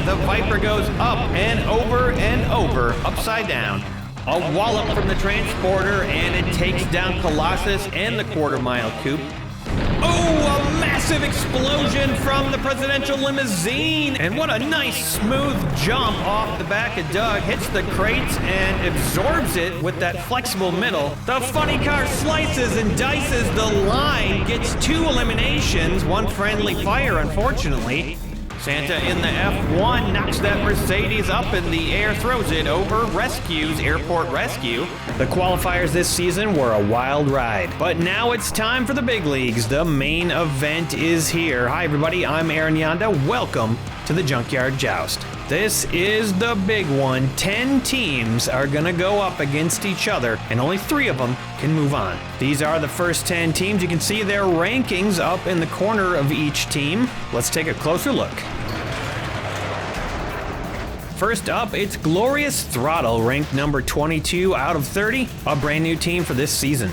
down. The Viper goes up and over, upside down. A wallop from the transporter, and it takes down Colossus and the quarter-mile coupe. Oh, a massive explosion from the presidential limousine! And what a nice, smooth jump off the back of Doug. Hits the crates and absorbs it with that flexible middle. The funny car slices and dices the line, gets 2 eliminations, 1 friendly fire, unfortunately. Santa in the F1 knocks that Mercedes up in the air, throws it over, rescues Airport Rescue. The qualifiers this season were a wild ride, but now it's time for the big leagues. The main event is here. Hi everybody, I'm Aaron Yonda. Welcome to the Junkyard Joust. This is the big one. 10 teams are gonna go up against each other, and only 3 of them can move on. These are the first 10 teams. You can see their rankings up in the corner of each team. Let's take a closer look. First up, it's Glorious Throttle, ranked number 22 out of 30, a brand new team for this season.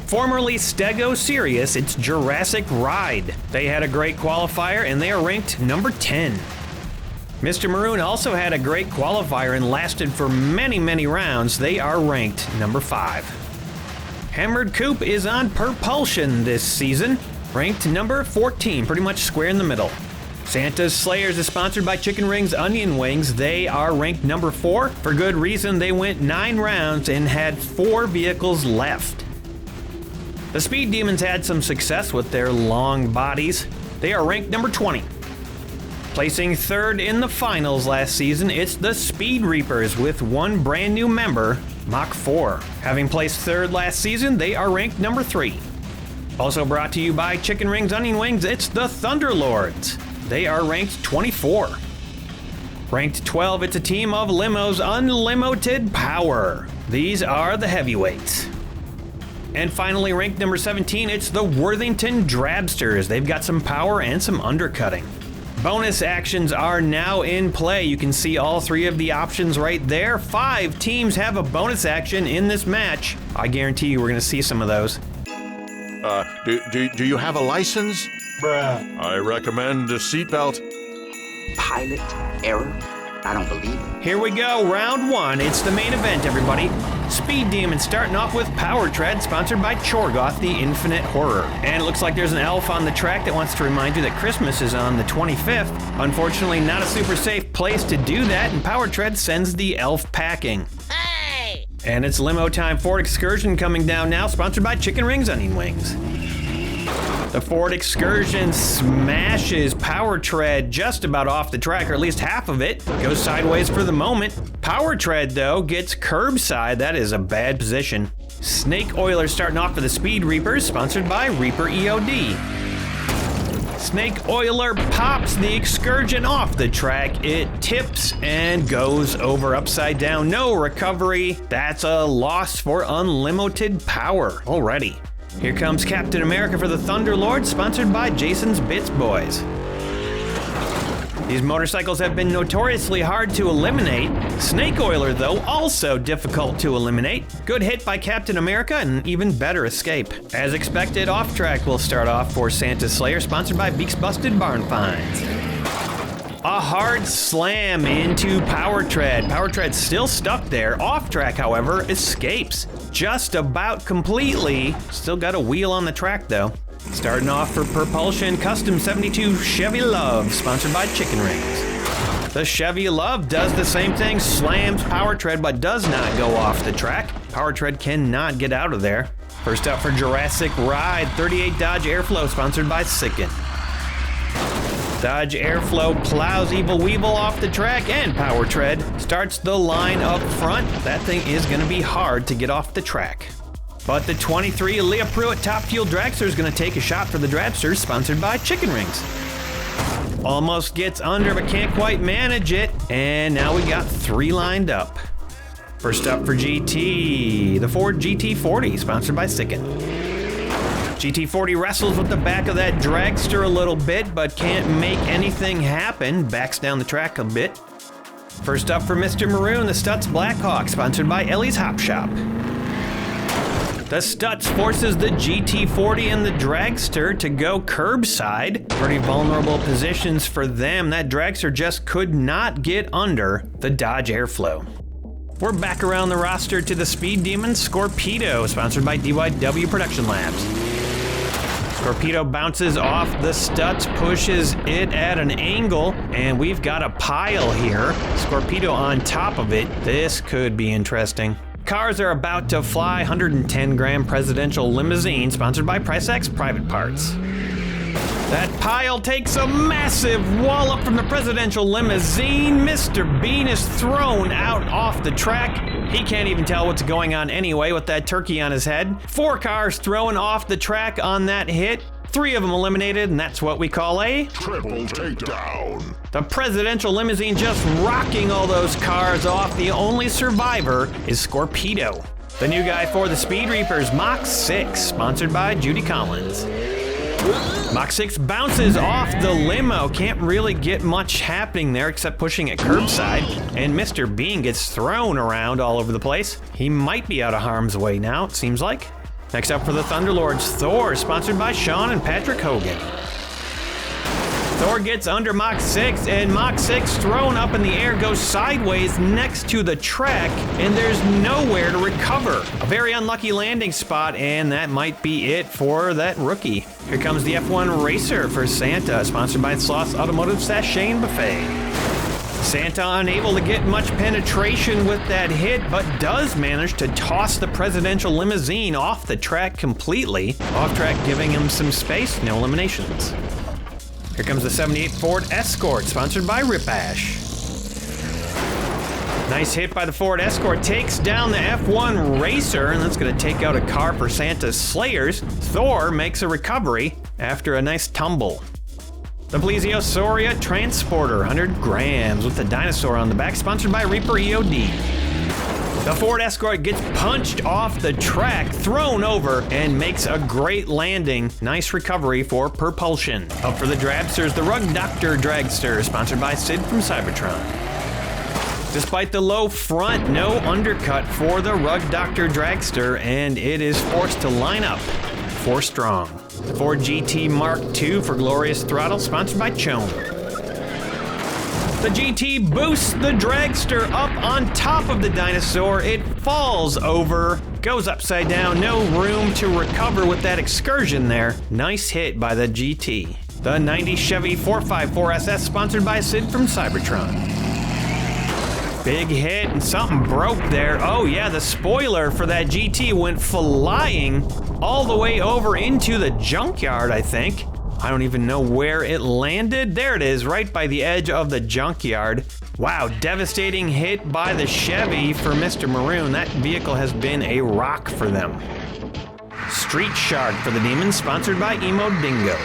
Formerly Stego Sirius, it's Jurassic Ride. They had a great qualifier and they are ranked number 10. Mr. Maroon also had a great qualifier and lasted for many rounds. They are ranked number 5. Hammered Coupe is on propulsion this season, ranked number 14, pretty much square in the middle. Santa's Slayers is sponsored by Chicken Rings Onion Wings. They are ranked number 4. For good reason, they went 9 rounds and had 4 vehicles left. The Speed Demons had some success with their long bodies. They are ranked number 20. Placing 3rd in the finals last season, it's the Speed Reapers with 1 brand new member, Mach 4. Having placed 3rd last season, they are ranked number 3. Also brought to you by Chicken Rings Onion Wings, it's the Thunderlords. They are ranked 24. Ranked 12, it's a team of limos, unlimited power. These are the heavyweights. And finally, ranked number 17, it's the Worthington Drabsters. They've got some power and some undercutting. Bonus actions are now in play. You can see all 3 of the options right there. 5 teams have a bonus action in this match. I guarantee you we're gonna see some of those. Do you have a license? Bruh. I recommend a seatbelt. Pilot error? I don't believe it. Here we go, round 1. It's the main event, everybody. Speed Demons starting off with Power Tread, sponsored by Chorgoth, the Infinite Horror. And it looks like there's an elf on the track that wants to remind you that Christmas is on the 25th. Unfortunately, not a super safe place to do that, and Power Tread sends the elf packing. Hey! And it's limo time. Ford Excursion coming down now, sponsored by Chicken Rings Onion Wings. The Ford Excursion smashes Power Tread just about off the track, or at least half of it. Goes sideways for the moment. Power Tread, though, gets curbside. That is a bad position. Snake Oiler starting off for the Speed Reapers, sponsored by Reaper EOD. Snake Oiler pops the Excursion off the track. It tips and goes over upside down. No recovery. That's a loss for unlimited power already. Here comes Captain America for the Thunderlord, sponsored by Jason's Bits Boys. These motorcycles have been notoriously hard to eliminate. Snake Oiler, though, also difficult to eliminate. Good hit by Captain America and even better escape. As expected, off track will start off for Santa's Slayer, sponsored by Beaks Busted Barn Finds. A hard slam into Power Tread. Power Tread still stuck there. Off track, however, escapes just about completely. Still got a wheel on the track, though. Starting off for Propulsion, Custom 72 Chevy Love, sponsored by Chicken Rings. The Chevy Love does the same thing, slams Power Tread, but does not go off the track. Power Tread cannot get out of there. First up for Jurassic Ride, 38 Dodge Airflow, sponsored by Sicken. Dodge Airflow plows Evil Weevil off the track, and Power Tread starts the line up front. That thing is going to be hard to get off the track. But the 23 Leah Pruitt Top Fuel Dragster is going to take a shot for the Drabsters, sponsored by Chicken Rings. Almost gets under, but can't quite manage it. And now we got 3 lined up. First up for GT, the Ford GT40, sponsored by Sicken. GT40 wrestles with the back of that dragster a little bit, but can't make anything happen. Backs down the track a bit. First up for Mr. Maroon, the Stutz Blackhawk, sponsored by Ellie's Hop Shop. The Stutz forces the GT40 and the Dragster to go curbside. Pretty vulnerable positions for them. That Dragster just could not get under the Dodge Airflow. We're back around the roster to the Speed Demon Scorpedo, sponsored by DYW Production Labs. Scorpedo bounces off the Stutz, pushes it at an angle, and we've got a pile here. Scorpedo on top of it. This could be interesting. Cars are about to fly. 110-gram presidential limousine, sponsored by PriceX Private Parts. That pile takes a massive wallop from the presidential limousine. Mr. Bean is thrown out off the track. He can't even tell what's going on anyway with that turkey on his head. 4 cars thrown off the track on that hit. 3 of them eliminated, and that's what we call a triple takedown. The presidential limousine just rocking all those cars off. The only survivor is Scorpedo. The new guy for the Speed Reapers, Mach 6, sponsored by Judy Collins. Mach 6 bounces off the limo. Can't really get much happening there except pushing it curbside. And Mr. Bean gets thrown around all over the place. He might be out of harm's way now, it seems like. Next up for the Thunderlords, Thor, sponsored by Sean and Patrick Hogan. Thor gets under Mach 6, and Mach 6 thrown up in the air goes sideways next to the track, and there's nowhere to recover. A very unlucky landing spot, and that might be it for that rookie. Here comes the F1 Racer for Santa, sponsored by Sloss Automotive Sachet and Buffet. Santa unable to get much penetration with that hit, but does manage to toss the presidential limousine off the track completely. Off track giving him some space, no eliminations. Here comes the 78 Ford Escort, sponsored by Ripash. Nice hit by the Ford Escort, takes down the F1 Racer, and that's gonna take out a car for Santa's Slayers. Thor makes a recovery after a nice tumble. The Plesiosaurus Transporter, 100 grams with the dinosaur on the back, sponsored by Reaper EOD. The Ford Escort gets punched off the track, thrown over, and makes a great landing. Nice recovery for Propulsion. Up for the Dragsters, the Rug Doctor Dragster, sponsored by Sid from Cybertron. Despite the low front, no undercut for the Rug Doctor Dragster, and it is forced to line up 4 strong. Ford GT Mark II for Glorious Throttle, sponsored by Chone. The GT boosts the Dragster up on top of the dinosaur. It falls over, goes upside down, no room to recover with that excursion there. Nice hit by the GT. The 90 Chevy 454SS, sponsored by Sid from Cybertron. Big hit, and something broke there. Oh yeah, the spoiler for that GT went flying all the way over into the junkyard, I think. I don't even know where it landed. There it is, right by the edge of the junkyard. Wow, devastating hit by the Chevy for Mr. Maroon. That vehicle has been a rock for them. Street Shark for the Demons, sponsored by Emo Dingo.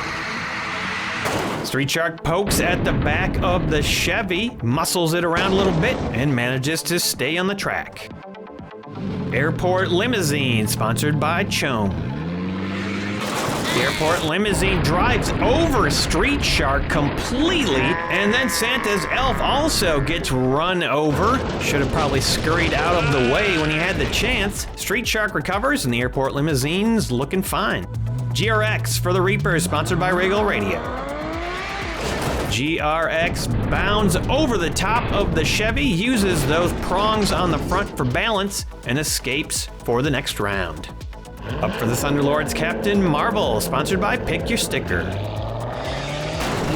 Street Shark pokes at the back of the Chevy, muscles it around a little bit, and manages to stay on the track. Airport Limousine, sponsored by Chone. The Airport Limousine drives over Street Shark completely, and then Santa's elf also gets run over. Should have probably scurried out of the way when he had the chance. Street Shark recovers, and the Airport Limousine's looking fine. GRX for the Reapers, sponsored by Regal Radio. GRX bounds over the top of the Chevy, uses those prongs on the front for balance, and escapes for the next round. Up for the Thunderlords, Captain Marvel, sponsored by Pick Your Sticker.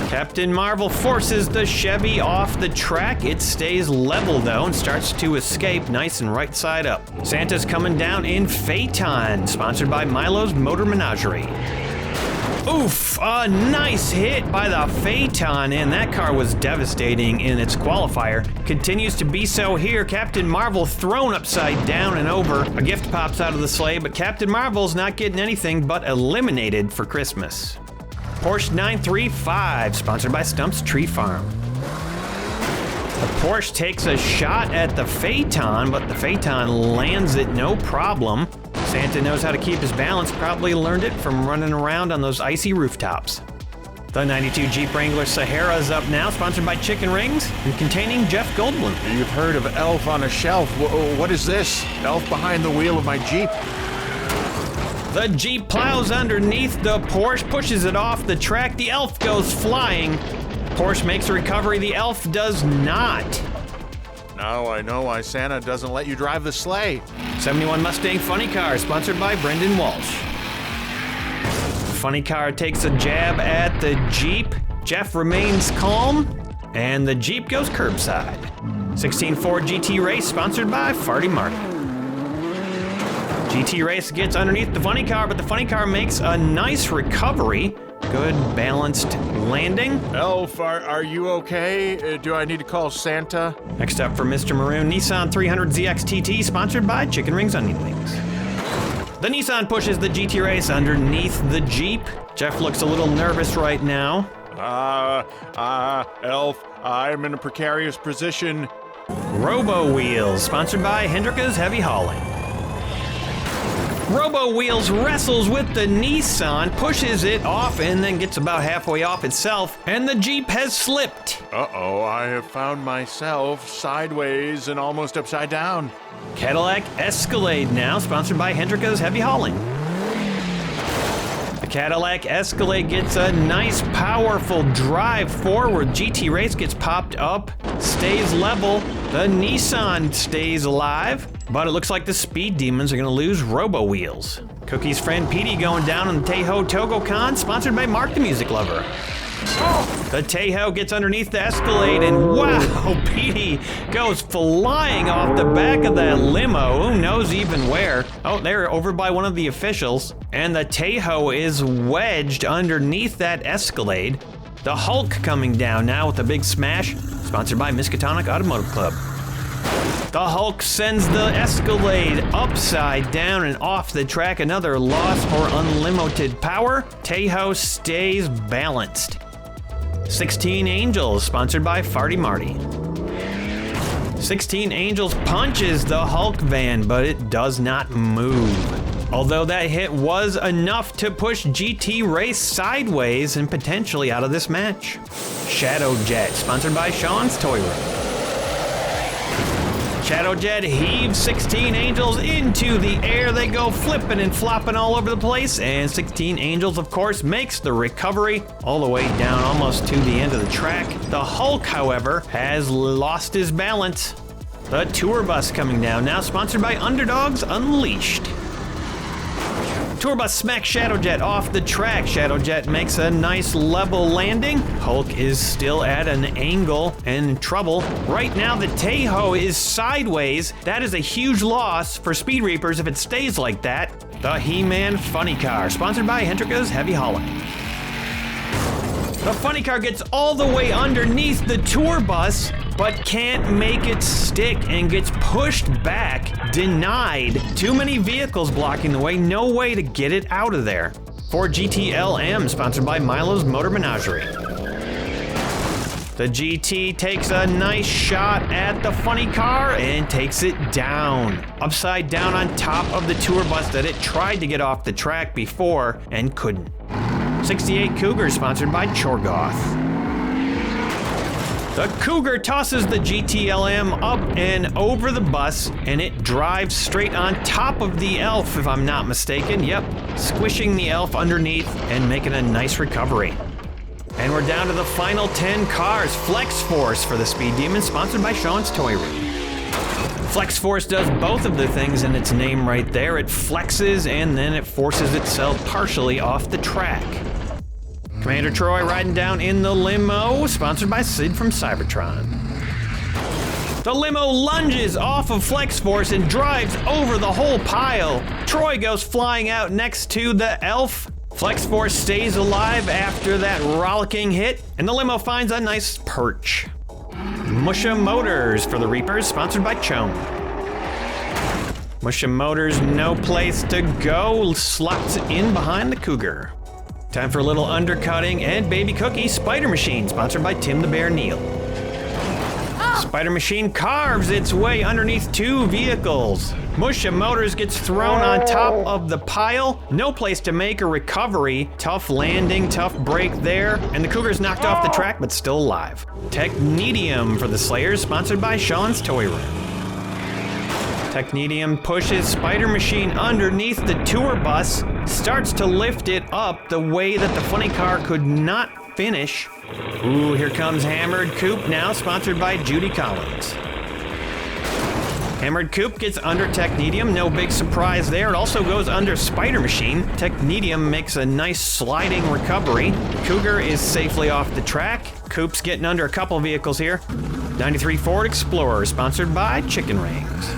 Captain Marvel forces the Chevy off the track. It stays level though and starts to escape nice and right side up. Santa's coming down in Phaeton, sponsored by Milo's Motor Menagerie. Oof, a nice hit by the Phaeton, and that car was devastating in its qualifier. Continues to be so here. Captain Marvel thrown upside down and over. A gift pops out of the sleigh, but Captain Marvel's not getting anything but eliminated for Christmas. Porsche 935, sponsored by Stump's Tree Farm. The Porsche takes a shot at the Phaeton, but the Phaeton lands it no problem. Santa knows how to keep his balance, probably learned it from running around on those icy rooftops. The 92 Jeep Wrangler Sahara's up now, sponsored by Chicken Rings and containing Jeff Goldblum. You've heard of Elf on a Shelf. What is this? Elf behind the wheel of my Jeep. The Jeep plows underneath the Porsche, pushes it off the track. The Elf goes flying. Porsche makes a recovery. The Elf does not. Now I know why Santa doesn't let you drive the sleigh. 71 Mustang Funny Car, sponsored by Brendan Walsh. Funny Car takes a jab at the Jeep. Jeff remains calm, and the Jeep goes curbside. 16 Ford GT Race, sponsored by Farty Marty. GT Race gets underneath the Funny Car, but the Funny Car makes a nice recovery. Good balanced landing. Elf, are you okay? Do I need to call Santa? Next up for Mr. Maroon, Nissan 300 ZX-TT, sponsored by Chicken Rings Onion Wings. The Nissan pushes the GT Race underneath the Jeep. Jeff looks a little nervous right now. Elf, I'm in a precarious position. Robo Wheels, sponsored by Hendrika's Heavy Hauling. Robo Wheels wrestles with the Nissan, pushes it off, and then gets about halfway off itself, and the Jeep has slipped. Uh-oh, I have found myself sideways and almost upside down. Cadillac Escalade now, sponsored by Hendrika's Heavy Hauling. The Cadillac Escalade gets a nice, powerful drive forward. GT Race gets popped up, stays level. The Nissan stays alive, but it looks like the Speed Demons are gonna lose Robo Wheels. Cookie's friend Petey going down on the Tejo Togocon, sponsored by Mark the Music Lover. The Tejo gets underneath the Escalade, and wow, Petey goes flying off the back of that limo. Who knows even where? Oh, they're over by one of the officials. And the Tejo is wedged underneath that Escalade. The Hulk coming down now with a big smash, sponsored by Miskatonic Automotive Club. The Hulk sends the Escalade upside down and off the track. Another loss for unlimited power. Tejo stays balanced. 16 Angels, sponsored by Farty Marty. 16 Angels punches the Hulk van, but it does not move. Although that hit was enough to push GT Race sideways and potentially out of this match. Shadow Jet, sponsored by Sean's Toy Room. Shadow Jet heaves 16 Angels into the air. They go flipping and flopping all over the place, and 16 Angels, of course, makes the recovery all the way down almost to the end of the track. The Hulk, however, has lost his balance. The Tour Bus coming down now, sponsored by Underdogs Unleashed. Tour Bus smacks Shadow Jet off the track. Shadow Jet makes a nice level landing. Hulk is still at an angle and in trouble. Right now, the Tejo is sideways. That is a huge loss for Speed Reapers if it stays like that. The He-Man Funny Car, sponsored by Hendrika's Heavy Hauling. The Funny Car gets all the way underneath the Tour Bus, but can't make it stick and gets pushed back, denied. Too many vehicles blocking the way, no way to get it out of there. Ford GT-LM, sponsored by Milo's Motor Menagerie. The GT takes a nice shot at the Funny Car and takes it down. Upside down on top of the Tour Bus that it tried to get off the track before and couldn't. 68 Cougar, sponsored by Chorgoth. The Cougar tosses the GT-LM up and over the bus, and it drives straight on top of the Elf, if I'm not mistaken. Yep, squishing the Elf underneath and making a nice recovery. And we're down to the final 10 cars. Flex Force for the Speed Demon, sponsored by Sean's Toy Room. Flex Force does both of the things in its name right there. It flexes and then it forces itself partially off the track. Commander Troy riding down in the limo, sponsored by Sid from Cybertron. The limo lunges off of Flex Force and drives over the whole pile. Troy goes flying out next to the Elf. Flex Force stays alive after that rollicking hit, and the limo finds a nice perch. Musha Motors for the Reapers, sponsored by Chone. Musha Motors, no place to go, slots in behind the Cougar. Time for a little undercutting and Baby Cookie Spider Machine, sponsored by Tim the Bear Neal. Spider Machine carves its way underneath two vehicles. Musha Motors gets thrown on top of the pile. No place to make a recovery. Tough landing, tough break there. And the Cougar's knocked off the track, but still alive. Technetium for the Slayers, sponsored by Sean's Toy Room. Technedium pushes Spider Machine underneath the tour bus, starts to lift it up the way that the funny car could not finish. Ooh, here comes Hammered Coupe now, sponsored by Judy Collins. Hammered Coupe gets under Technedium, no big surprise there. It also goes under Spider Machine. Technedium makes a nice sliding recovery. Cougar is safely off the track. Coupe's getting under a couple vehicles here. 93 Ford Explorer, sponsored by Chicken Rings.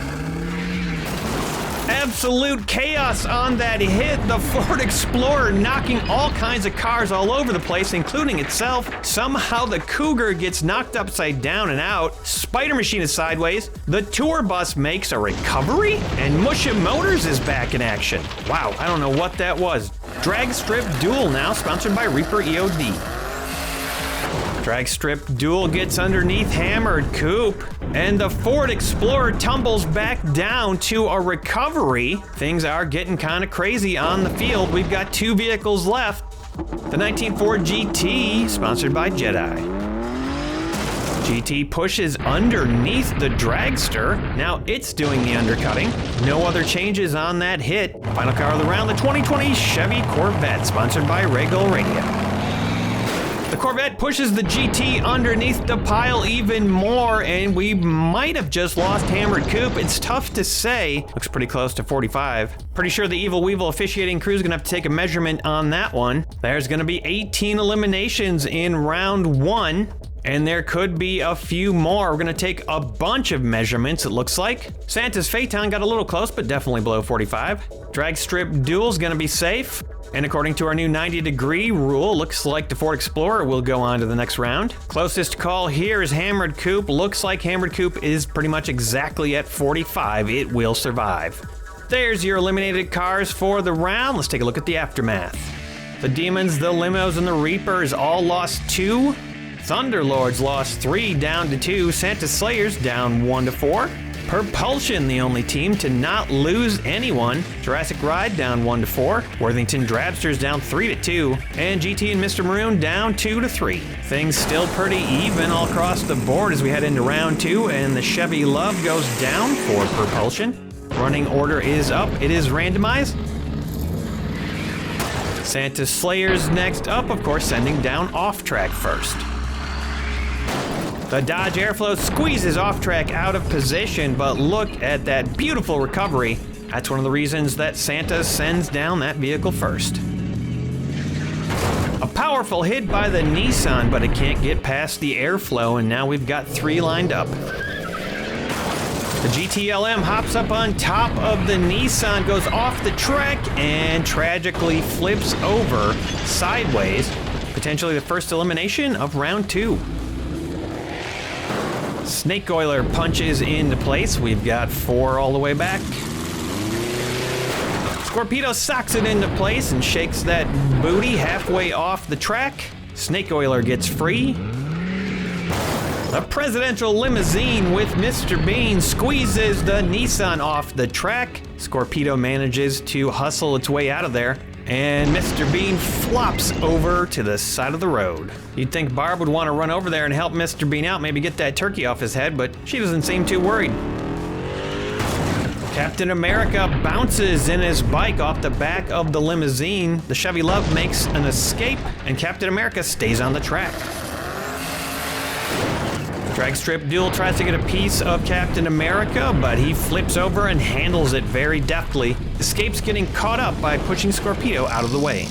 Absolute chaos on that hit. The Ford Explorer knocking all kinds of cars all over the place, including itself. Somehow the Cougar gets knocked upside down and out. Spider Machine is sideways. The tour bus makes a recovery, and Musha Motors is back in action. Wow, I don't know what that was. Drag Strip Duel now, sponsored by Reaper EOD. Drag Strip Duel gets underneath Hammered Coupe, and the Ford Explorer tumbles back down to a recovery. Things are getting kind of crazy on the field. We've got 2 vehicles left. The 19 Ford GT, sponsored by Jedi. GT pushes underneath the Dragster. Now it's doing the undercutting. No other changes on that hit. Final car of the round, the 2020 Chevy Corvette, sponsored by Regal Radio. The Corvette pushes the GT underneath the pile even more, and we might have just lost Hammered Coupe. It's tough to say. Looks pretty close to 45. Pretty sure the Evil Weevil officiating crew is gonna have to take a measurement on that one. There's gonna be 18 eliminations in round 1. And there could be a few more. We're gonna take a bunch of measurements, it looks like. Santa's Phaeton got a little close, but definitely below 45. Drag Strip Duel's gonna be safe. And according to our new 90-degree rule, looks like the Ford Explorer will go on to the next round. Closest call here is Hammered Coupe. Looks like Hammered Coupe is pretty much exactly at 45. It will survive. There's your eliminated cars for the round. Let's take a look at the aftermath. The Demons, the Limos, and the Reapers all lost 2. Thunderlords lost 3 down to 2. Santa Slayers down 1 to 4. Propulsion, the only team to not lose anyone. Jurassic Ride down 1 to 4. Worthington Drabsters down 3 to 2. And GT and Mr. Maroon down 2 to 3. Things still pretty even all across the board as we head into round 2, and the Chevy Love goes down for Propulsion. Running order is up. It is randomized. Santa Slayers next up, of course, sending down off track first. The Dodge Airflow squeezes off track out of position, but look at that beautiful recovery. That's one of the reasons that Santa sends down that vehicle first. A powerful hit by the Nissan, but it can't get past the Airflow, and now we've got 3 lined up. The GTLM hops up on top of the Nissan, goes off the track, and tragically flips over sideways. Potentially the first elimination of round 2. Snake Oiler punches into place. We've got 4 all the way back. Scorpedo socks it into place and shakes that booty halfway off the track. Snake Oiler gets free. The presidential limousine with Mr. Bean squeezes the Nissan off the track. Scorpedo manages to hustle its way out of there, and Mr. Bean flops over to the side of the road. You'd think Barb would want to run over there and help Mr. Bean out, maybe get that turkey off his head, but she doesn't seem too worried. Captain America bounces in his bike off the back of the limousine. The Chevy Love makes an escape, and Captain America stays on the track. Drag Strip Duel tries to get a piece of Captain America, but he flips over and handles it very deftly. Escapes getting caught up by pushing Scorpedo out of the way.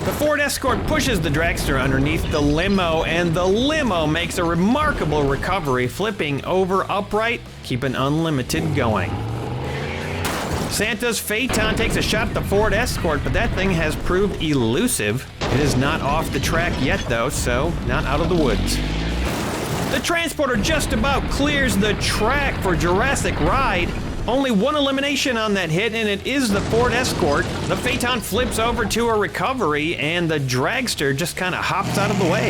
The Ford Escort pushes the dragster underneath the limo, and the limo makes a remarkable recovery, flipping over upright, keeping Unlimited going. Santa's Phaeton takes a shot at the Ford Escort, but that thing has proved elusive. It is not off the track yet, though, so not out of the woods. The Transporter just about clears the track for Jurassic Ride. Only 1 elimination on that hit, and it is the Ford Escort. The Phaeton flips over to a recovery, and the dragster just kind of hops out of the way.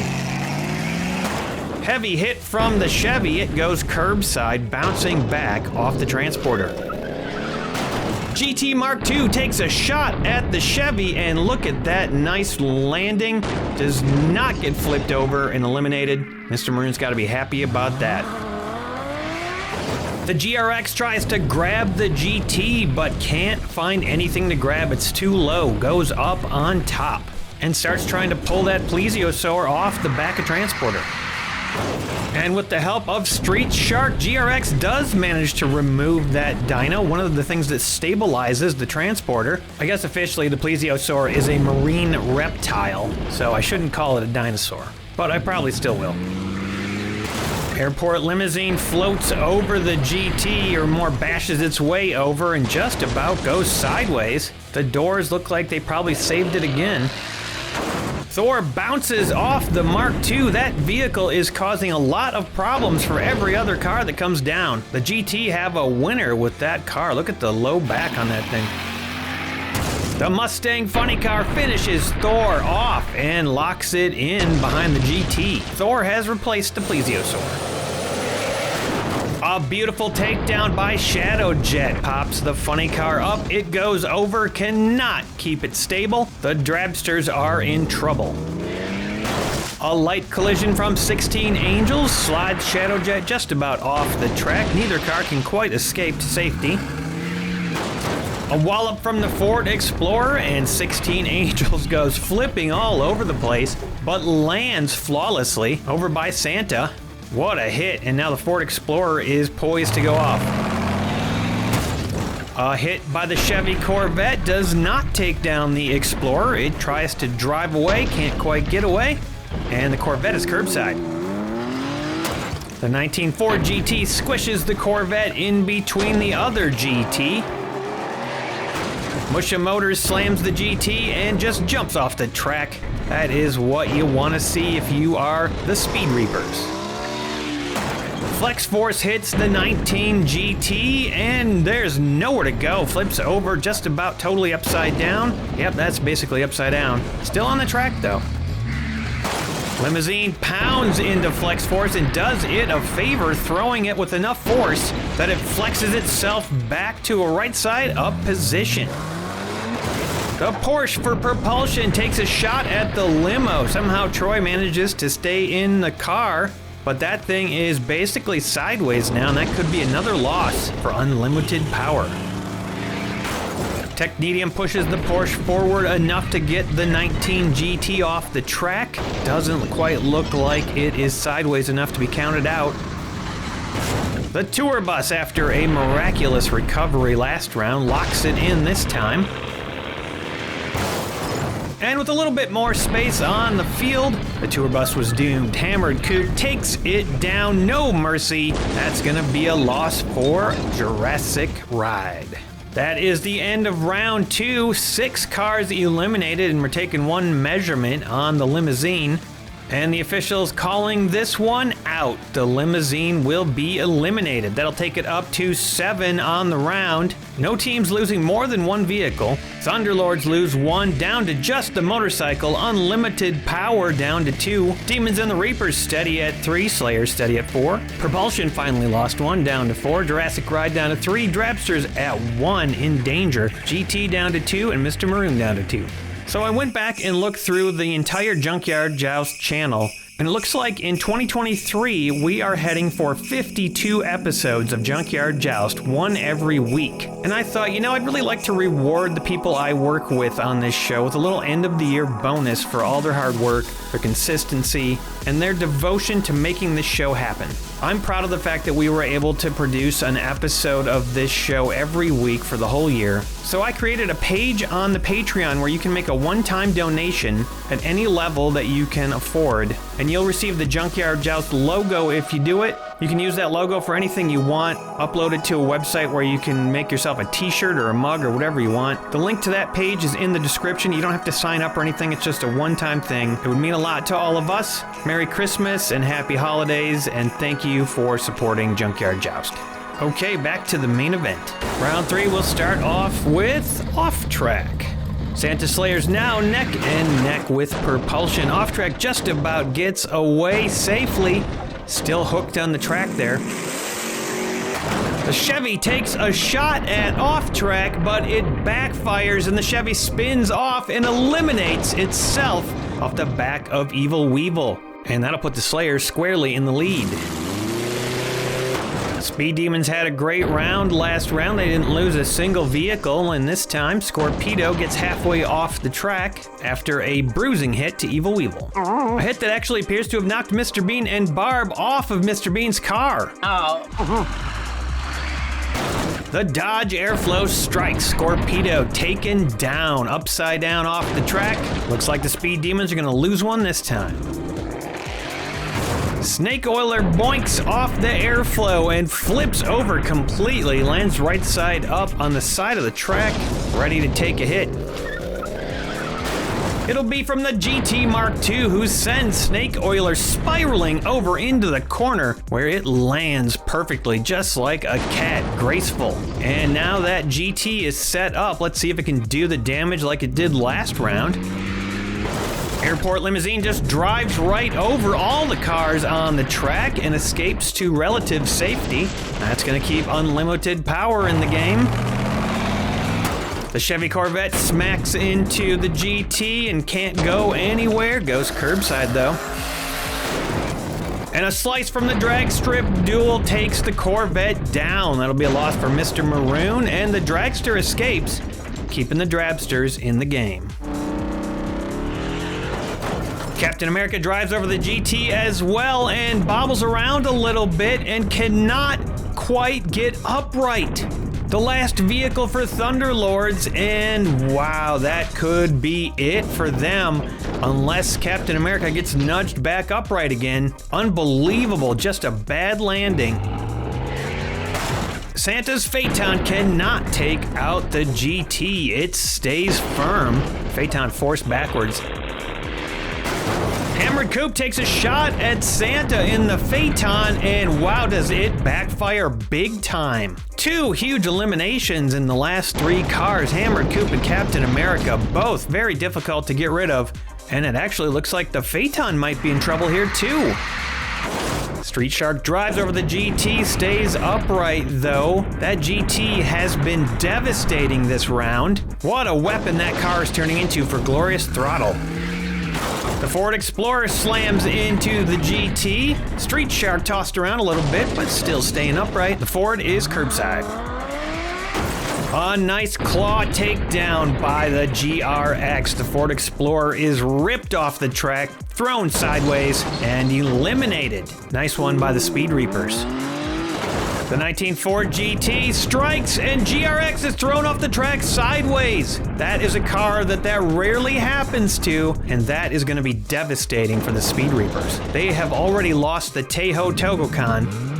Heavy hit from the Chevy. It goes curbside, bouncing back off the Transporter. GT Mark II takes a shot at the Chevy, and look at that nice landing. Does not get flipped over and eliminated. Mr. Maroon's got to be happy about that. The GRX tries to grab the GT, but can't find anything to grab. It's too low, goes up on top, and starts trying to pull that plesiosaur off the back of Transporter. And with the help of Street Shark, GRX does manage to remove that dyno, one of the things that stabilizes the Transporter. I guess officially the plesiosaur is a marine reptile, so I shouldn't call it a dinosaur, but I probably still will. Airport limousine floats over the GT, or more bashes its way over, and just about goes sideways. The doors look like they probably saved it again. Thor bounces off the Mark II. That vehicle is causing a lot of problems for every other car that comes down. The GT have a winner with that car. Look at the low back on that thing. The Mustang Funny Car finishes Thor off and locks it in behind the GT. Thor has replaced the plesiosaur. A beautiful takedown by Shadow Jet pops the funny car up. It goes over, cannot keep it stable. The Drabsters are in trouble. A light collision from 16 Angels slides Shadow Jet just about off the track. Neither car can quite escape to safety. A wallop from the Ford Explorer, and 16 Angels goes flipping all over the place, but lands flawlessly over by Santa. What a hit, and now the Ford Explorer is poised to go off. A hit by the Chevy Corvette does not take down the Explorer. It tries to drive away, can't quite get away, and the Corvette is curbside. The 19 Ford GT squishes the Corvette in between the other GT. Musha Motors slams the GT and just jumps off the track. That is what you want to see if you are the Speed Reapers. Flex Force hits the 19 GT, and there's nowhere to go. Flips over just about totally upside down. Yep, that's basically upside down. Still on the track, though. Limousine pounds into Flex Force and does it a favor, throwing it with enough force that it flexes itself back to a right side up position. The Porsche for propulsion takes a shot at the limo. Somehow Troy manages to stay in the car, but that thing is basically sideways now, and that could be another loss for unlimited power. Technetium pushes the Porsche forward enough to get the 19 GT off the track. Doesn't quite look like it is sideways enough to be counted out. The tour bus, after a miraculous recovery last round, locks it in this time. And with a little bit more space on the field, the tour bus was doomed. Hammered Coupe takes it down, no mercy. That's gonna be a loss for Jurassic Ride. That is the end of round 2. 6 cars eliminated, and we're taking one measurement on the limousine. And the officials calling this one out. The limousine will be eliminated. That'll take it up to 7 on the round. No teams losing more than one vehicle. Thunderlords lose 1, down to just the motorcycle. Unlimited power down to 2. Demons and the Reapers steady at 3. Slayers steady at 4. Propulsion finally lost 1, down to 4. Jurassic Ride down to 3. Drabsters at 1 in danger. GT down to 2, and Mr. Maroon down to 2. So I went back and looked through the entire Junkyard Joust channel, and it looks like in 2023, we are heading for 52 episodes of Junkyard Joust, one every week. And I thought, you know, I'd really like to reward the people I work with on this show with a little end-of-the-year bonus for all their hard work, their consistency, and their devotion to making this show happen. I'm proud of the fact that we were able to produce an episode of this show every week for the whole year. So I created a page on the Patreon where you can make a one-time donation at any level that you can afford, and you'll receive the Junkyard Joust logo if you do it. You can use that logo for anything you want, upload it to a website where you can make yourself a t-shirt or a mug or whatever you want. The link to that page is in the description. You don't have to sign up or anything, it's just a one-time thing. It would mean a lot to all of us. Merry Christmas and Happy Holidays, and thank you for supporting Junkyard Joust. Okay, back to the main event. Round 3 will start off with Off Track. Santa Slayer's now neck and neck with Propulsion. Off Track just about gets away safely. Still hooked on the track there. The Chevy takes a shot at Off Track, but it backfires and the Chevy spins off and eliminates itself off the back of Evil Weevil. And that'll put the Slayers squarely in the lead. Speed Demons had a great round last round. They didn't lose a single vehicle, and this time Scorpedo gets halfway off the track after a bruising hit to Evil Weevil. A hit that actually appears to have knocked Mr. Bean and Barb off of Mr. Bean's car. The Dodge Airflow strikes. Scorpedo taken down, upside down off the track. Looks like the Speed Demons are gonna lose one this time. Snake Oiler boinks off the airflow and flips over completely, lands right side up on the side of the track, ready to take a hit. It'll be from the GT Mark II, who sends Snake Oiler spiraling over into the corner, where it lands perfectly, just like a cat, graceful. And now that GT is set up, let's see if it can do the damage like it did last round. Airport Limousine just drives right over all the cars on the track and escapes to relative safety. That's gonna keep unlimited power in the game. The Chevy Corvette smacks into the GT and can't go anywhere. Goes curbside though. And a slice from the drag strip duel takes the Corvette down. That'll be a loss for Mr. Maroon, and the dragster escapes, keeping the drabsters in the game. Captain America drives over the GT as well and bobbles around a little bit and cannot quite get upright. The last vehicle for Thunderlords, and wow, that could be it for them unless Captain America gets nudged back upright again. Unbelievable, just a bad landing. Santa's Phaeton cannot take out the GT. It stays firm. Phaeton forced backwards. Hammered Coupe takes a shot at Santa in the Phaeton, and wow, does it backfire big time. Two huge eliminations in the last three cars. Hammered Coupe and Captain America, both very difficult to get rid of, and it actually looks like the Phaeton might be in trouble here too. Street Shark drives over the GT, stays upright though. That GT has been devastating this round. What a weapon that car is turning into for Glorious Throttle. The Ford Explorer slams into the GT. Street Shark tossed around a little bit, but still staying upright. The Ford is curbside. A nice claw takedown by the GRX. The Ford Explorer is ripped off the track, thrown sideways, and eliminated. Nice one by the Speed Reapers. The 19 Ford GT strikes, and GRX is thrown off the track sideways. That is a car that rarely happens to, and that is going to be devastating for the Speed Reapers. They have already lost the Tejo Togokan.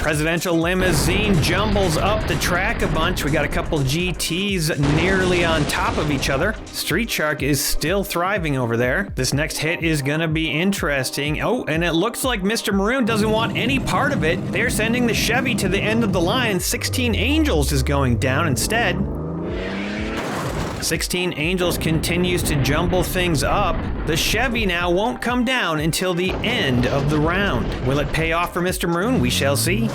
Presidential Limousine jumbles up the track a bunch. We got a couple GTs nearly on top of each other. Street Shark is still thriving over there. This next hit is gonna be interesting. Oh, and it looks like Mr. Maroon doesn't want any part of it. They're sending the Chevy to the end of the line. 16 Angels is going down instead. 16 Angels continues to jumble things up. The Chevy now won't come down until the end of the round. Will it pay off for Mr. Maroon? We shall see.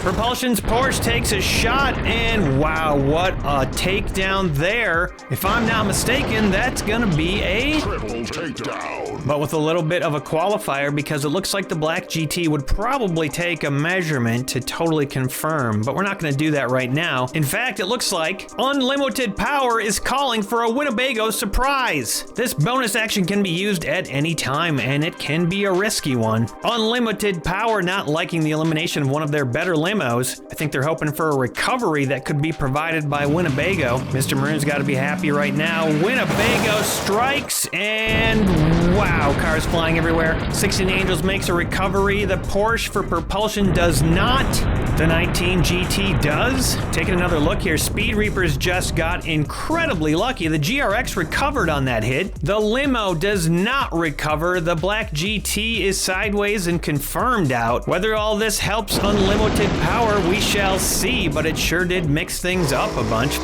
Propulsion's Porsche takes a shot, and wow, what a takedown there. If I'm not mistaken, that's gonna be a Triple takedown. but with a little bit of a qualifier, because it looks like the black GT would probably take a measurement to totally confirm, but we're not gonna do that right now. In fact, it looks like Unlimited Power is calling for a Winnebago surprise. This bonus action can be used at any time, and it can be a risky one. Unlimited Power not liking the elimination of one of their better limos. I think they're hoping for a recovery that could be provided by Winnebago. Mr. Maroon's got to be happy right now. Winnebago strikes, and wow, cars flying everywhere. 16 Angels makes a recovery. The Porsche for propulsion does not. The 19 GT does. Taking another look here, Speed Reapers just got incredibly lucky. The GRX recovered on that hit. The limo does not recover. The black GT is sideways and confirmed out. Whether all this helps Unlimited Power, we shall see, but it sure did mix things up a bunch.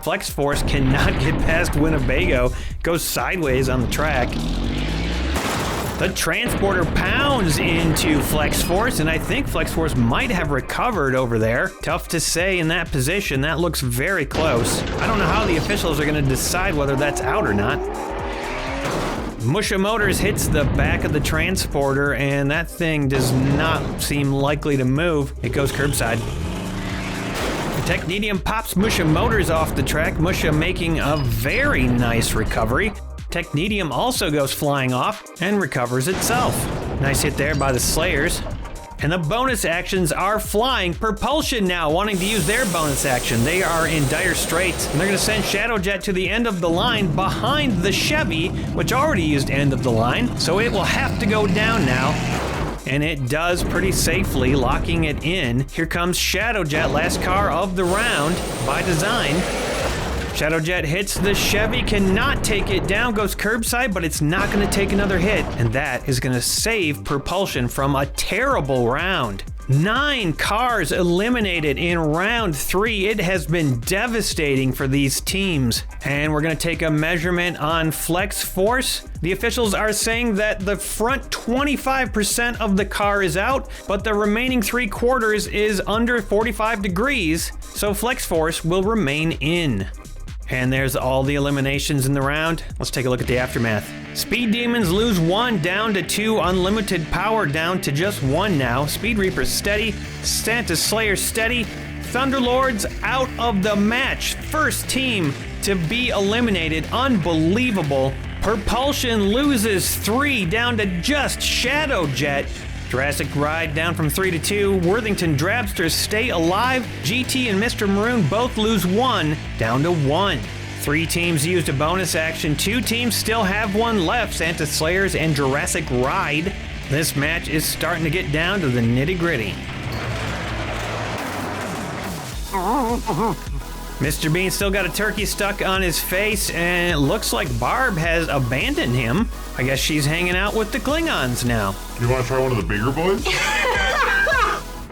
Flex Force cannot get past Winnebago, goes sideways on the track. The Transporter pounds into Flex Force, and I think Flex Force might have recovered over there. Tough to say in that position. That looks very close. I don't know how the officials are going to decide whether that's out or not. Musha Motors hits the back of the transporter, and that thing does not seem likely to move. It goes curbside. Technetium pops Musha Motors off the track, Musha making a very nice recovery. Technetium also goes flying off and recovers itself. Nice hit there by the Slayers. And the bonus actions are flying. Propulsion now wanting to use their bonus action. They are in dire straits, and they're going to send Shadowjet to the end of the line behind the Chevy, which already used end of the line, so it will have to go down now. And it does pretty safely, locking it in. Here comes Shadowjet, last car of the round by design. Shadowjet hits the Chevy, cannot take it down, goes curbside, but it's not going to take another hit. And that is going to save Propulsion from a terrible round. 9 cars eliminated in round 3. It has been devastating for these teams. And we're going to take a measurement on flex force. The officials are saying that the front 25% of the car is out, but the remaining 3/4 is under 45 degrees, so flex force will remain in. And there's all the eliminations in the round. Let's take a look at the aftermath. Speed Demons lose 1 down to 2. Unlimited Power down to just 1 now. Speed Reaper steady. Santa Slayer steady. Thunderlords out of the match. First team to be eliminated. Unbelievable. Propulsion loses 3 down to just Shadowjet. Jurassic Ride down from 3 to 2. Worthington Drabsters stay alive. GT and Mr. Maroon both lose 1 down to 1. 3 teams used a bonus action. 2 teams still have 1 left. Santa Slayers and Jurassic Ride. This match is starting to get down to the nitty-gritty. Mr. Bean still got a turkey stuck on his face, and it looks like Barb has abandoned him. I guess she's hanging out with the Klingons now. You want to try one of the bigger boys?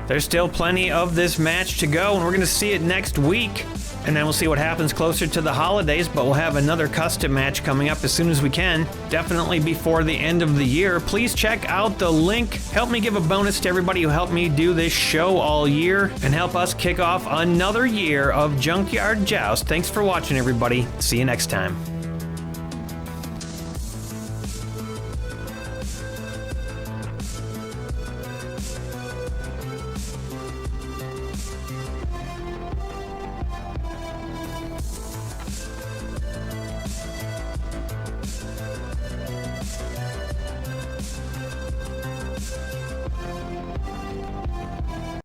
There's still plenty of this match to go, and we're going to see it next week. And then we'll see what happens closer to the holidays, but we'll have another custom match coming up as soon as we can. Definitely before the end of the year. Please check out the link. Help me give a bonus to everybody who helped me do this show all year and help us kick off another year of Junkyard Joust. Thanks for watching, everybody. See you next time.